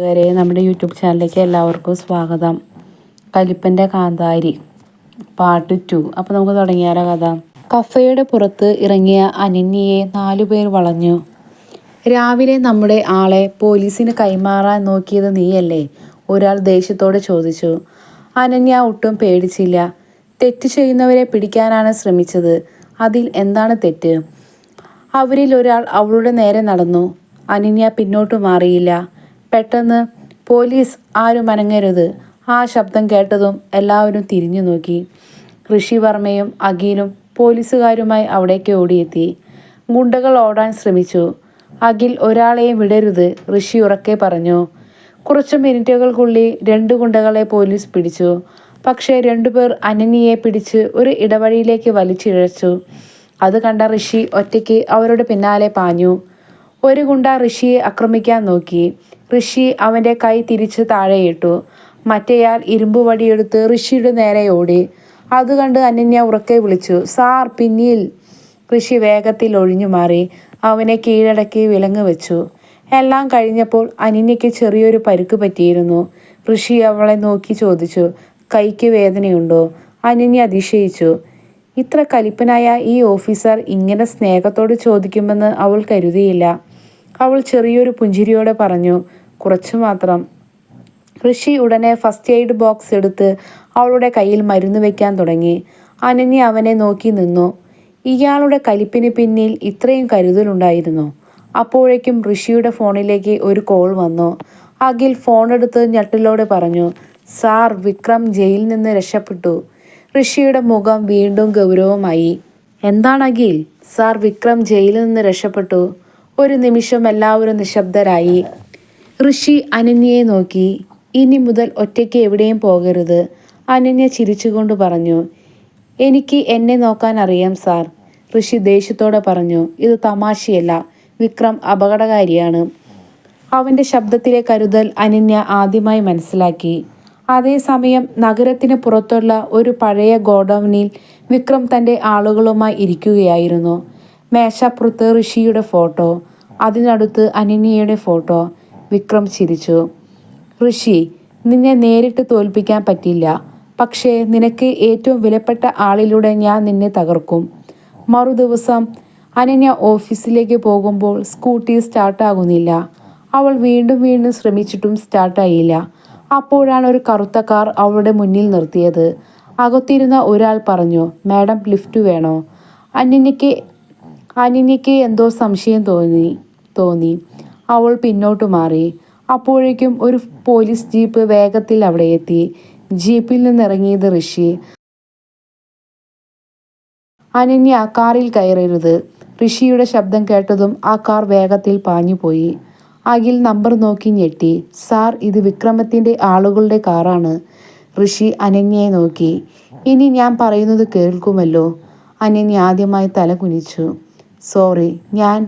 വരെ നമ്മുടെ യൂട്യൂബ് ചാനലിലേക്ക് എല്ലാവർക്കും സ്വാഗതം. കലിപ്പൻ്റെ കാന്താരി പാർട്ട് 2. അപ്പോൾ നമുക്ക് തുടങ്ങിയാലോ കഥ. കഫയുടെ പുറത്ത് ഇറങ്ങിയ അനന്യയെ 4 പേർ വളഞ്ഞു. രാവിലെ നമ്മുടെ ആളെ പോലീസിന് കൈമാറാൻ നോക്കിയത് നീയല്ലേ? ഒരാൾ ദേഷ്യത്തോടെ ചോദിച്ചു. അനന്യ ഒട്ടും പേടിച്ചില്ല. തെറ്റ് ചെയ്യുന്നവരെ പിടിക്കാനാണ് ശ്രമിച്ചത്. അതിൽ എന്താണ് തെറ്റ്? അവരിൽ ഒരാൾ അവളുടെ നേരെ നടന്നു. അനന്യ പിന്നോട്ട് മാറിയില്ല. പെട്ടെന്ന് പോലീസ്, ആരും അനങ്ങരുത്. ആ ശബ്ദം കേട്ടതും എല്ലാവരും തിരിഞ്ഞു നോക്കി. ഋഷിവർമ്മയും അഖിലും പോലീസുകാരുമായി അവിടേക്ക് ഓടിയെത്തി. ഗുണ്ടകൾ ഓടാൻ ശ്രമിച്ചു. അഖിൽ, ഒരാളെയും വിടരുത്, ഋഷി ഉറക്കെ പറഞ്ഞു. കുറച്ച് മിനിറ്റുകൾക്കുള്ളിൽ 2 ഗുണ്ടകളെ പോലീസ് പിടിച്ചു. പക്ഷേ 2 പേർ അനന്യയെ പിടിച്ച് ഒരു ഇടവഴിയിലേക്ക് വലിച്ചിഴച്ചു. അത് കണ്ട ഋഷി ഒറ്റയ്ക്ക് അവരുടെ പിന്നാലെ പാഞ്ഞു. ഒരു ഗുണ്ട ഋഷിയെ ആക്രമിക്കാൻ നോക്കി. ഋഷി അവൻ്റെ കൈ തിരിച്ച് താഴെയിട്ടു. മറ്റേയാൾ ഇരുമ്പ് വടിയെടുത്ത് ഋഷിയുടെ നേരെ ഓടി. അത് കണ്ട് അനന്യ ഉറക്കെ വിളിച്ചു, സാർ പിന്നിൽ. ഋഷി വേഗത്തിൽ ഒഴിഞ്ഞു മാറി. അവനെ കീഴടക്കി വിലങ്ങ് വെച്ചു. എല്ലാം കഴിഞ്ഞപ്പോൾ അനന്യയ്ക്ക് ചെറിയൊരു പരുക്ക് പറ്റിയിരുന്നു. ഋഷി അവളെ നോക്കി ചോദിച്ചു, കൈക്ക് വേദനയുണ്ടോ? അനന്യ അതിശയിച്ചു. ഇത്ര കലിപ്പനായ ഈ ഓഫീസർ ഇങ്ങനെ സ്നേഹത്തോട് ചോദിക്കുമെന്ന് അവൾ കരുതിയില്ല. അവൾ ചെറിയൊരു പുഞ്ചിരിയോടെ പറഞ്ഞു, കുറച്ചു മാത്രം. ഋഷി ഉടനെ ഫസ്റ്റ് എയ്ഡ് ബോക്സ് എടുത്ത് അവളുടെ കയ്യിൽ മരുന്ന് വയ്ക്കാൻ തുടങ്ങി. അനന്യ അവനെ നോക്കി നിന്നു. ഇയാളുടെ കലിപ്പിന് പിന്നിൽ ഇത്രയും കരുതലുണ്ടായിരുന്നോ? അപ്പോഴേക്കും ഋഷിയുടെ ഫോണിലേക്ക് ഒരു കോൾ വന്നു. അഖിൽ ഫോണെടുത്ത് ഞെട്ടലോടെ പറഞ്ഞു, സാർ, വിക്രം ജയിലിൽ നിന്ന് രക്ഷപ്പെട്ടു. ഋഷിയുടെ മുഖം വീണ്ടും ഗൗരവമായി. എന്താണ് അഖിൽ? സാർ, വിക്രം ജയിലിൽ നിന്ന് രക്ഷപ്പെട്ടു. ഒരു നിമിഷം എല്ലാവരും നിശബ്ദരായി. ഋഷി അനന്യയെ നോക്കി. ഇനി മുതൽ ഒറ്റയ്ക്ക് എവിടെയും പോകരുത്. അനന്യ ചിരിച്ചുകൊണ്ട് പറഞ്ഞു, എനിക്ക് എന്നെ നോക്കാൻ അറിയാം സാർ. ഋഷി ദേഷ്യത്തോടെ പറഞ്ഞു, ഇത് തമാശയല്ല, വിക്രം അപകടകാരിയാണ്. അവൻ്റെ ശബ്ദത്തിലെ കരുതൽ അനന്യ ആദ്യമായി മനസ്സിലാക്കി. അതേസമയം നഗരത്തിന് പുറത്തുള്ള ഒരു പഴയ ഗോഡൌണിൽ വിക്രം തൻ്റെ ആളുകളുമായി ഇരിക്കുകയായിരുന്നു. മേശപ്പുറത്ത് ഋഷിയുടെ ഫോട്ടോ, അതിനടുത്ത് അനന്യയുടെ ഫോട്ടോ. വിക്രം ചിരിച്ചു. ഋഷി, നിന്നെ നേരിട്ട് തോൽപ്പിക്കാൻ പറ്റില്ല. പക്ഷേ നിനക്ക് ഏറ്റവും വിലപ്പെട്ട ആളിലൂടെ ഞാൻ നിന്നെ തകർക്കും. മറുദിവസം അനന്യ ഓഫീസിലേക്ക് പോകുമ്പോൾ സ്കൂട്ടി സ്റ്റാർട്ടാകുന്നില്ല. അവൾ വീണ്ടും ശ്രമിച്ചിട്ടും സ്റ്റാർട്ടായില്ല. അപ്പോഴാണ് ഒരു കറുത്ത കാർ അവളുടെ മുന്നിൽ നിർത്തിയത്. അകത്തിരുന്ന ഒരാൾ പറഞ്ഞു, മാഡം, ലിഫ്റ്റ് വേണോ? അനന്യയ്ക്ക് എന്തോ സംശയം തോന്നി. അവൾ പിന്നോട്ട് മാറി. അപ്പോഴേക്കും ഒരു പോലീസ് ജീപ്പ് വേഗത്തിൽ അവിടെ എത്തി. ജീപ്പിൽ നിന്നിറങ്ങിയത് ഋഷി. അനന്യ, കാറിൽ കയറരുത്. ഋഷിയുടെ ശബ്ദം കേട്ടതും ആ കാർ വേഗത്തിൽ പാഞ്ഞുപോയി. അഖിൽ നമ്പർ നോക്കി ഞെട്ടി. സാർ, ഇത് വിക്രമത്തിൻ്റെ ആളുകളുടെ കാറാണ്. ഋഷി അനന്യയെ നോക്കി. ഇനി ഞാൻ പറയുന്നത് കേൾക്കുമല്ലോ? അനന്യ ആദ്യമായി തല കുനിച്ചു. സോറി, ഞാൻ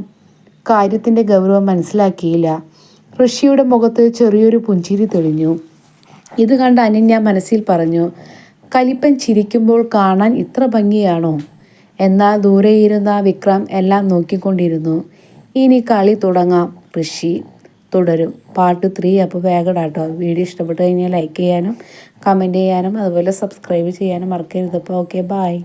കാര്യത്തിൻ്റെ ഗൗരവം മനസ്സിലാക്കിയില്ല. ഋഷിയുടെ മുഖത്ത് ചെറിയൊരു പുഞ്ചിരി തെളിഞ്ഞു. ഇത് കണ്ട് അനന്യ മനസ്സിൽ പറഞ്ഞു, കലിപ്പൻ ചിരിക്കുമ്പോൾ കാണാൻ ഇത്ര ഭംഗിയാണോ? എന്നാൽ ദൂരെയിരുന്ന വിക്രം എല്ലാം നോക്കിക്കൊണ്ടിരുന്നു. ഇനി കളി തുടങ്ങാം. ഋഷി തുടരും. പാർട്ട് 3. അപ്പോൾ വേഗടാട്ടോ. വീഡിയോ ഇഷ്ടപ്പെട്ട് കഴിഞ്ഞാൽ ലൈക്ക് ചെയ്യാനും കമൻറ്റ് ചെയ്യാനും അതുപോലെ സബ്സ്ക്രൈബ് ചെയ്യാനും മറക്കരുത്. അപ്പോൾ ഓക്കെ, ബായ്.